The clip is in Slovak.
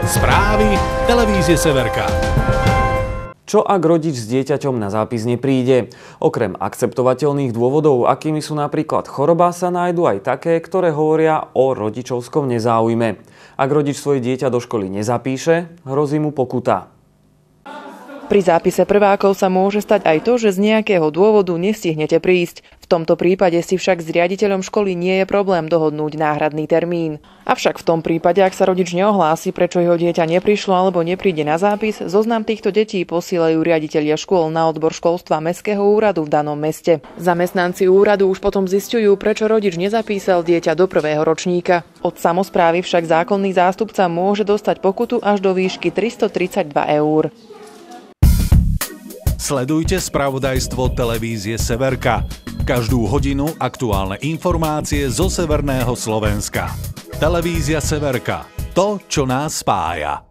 Správy televízie Severka. Čo ak rodič s dieťaťom na zápis nepríde? Okrem akceptovateľných dôvodov, akými sú napríklad choroba, sa nájdú aj také, ktoré hovoria o rodičovskom nezáujme. Ak rodič svoje dieťa do školy nezapíše, hrozí mu pokuta. Pri zápise prvákov sa môže stať aj to, že z nejakého dôvodu nestihnete prísť. V tomto prípade si však s riaditeľom školy nie je problém dohodnúť náhradný termín. Avšak v tom prípade, ak sa rodič neohlási, prečo jeho dieťa neprišlo alebo nepríde na zápis, zoznam týchto detí posielajú riaditelia škôl na odbor školstva Mestského úradu v danom meste. Zamestnanci úradu už potom zisťujú, prečo rodič nezapísal dieťa do prvého ročníka. Od samosprávy však zákonný zástupca môže dostať pokutu až do výšky 332 eur. Sledujte spravodajstvo televízie Severka. Každú hodinu aktuálne informácie zo severného Slovenska. Televízia Severka. To, čo nás spája.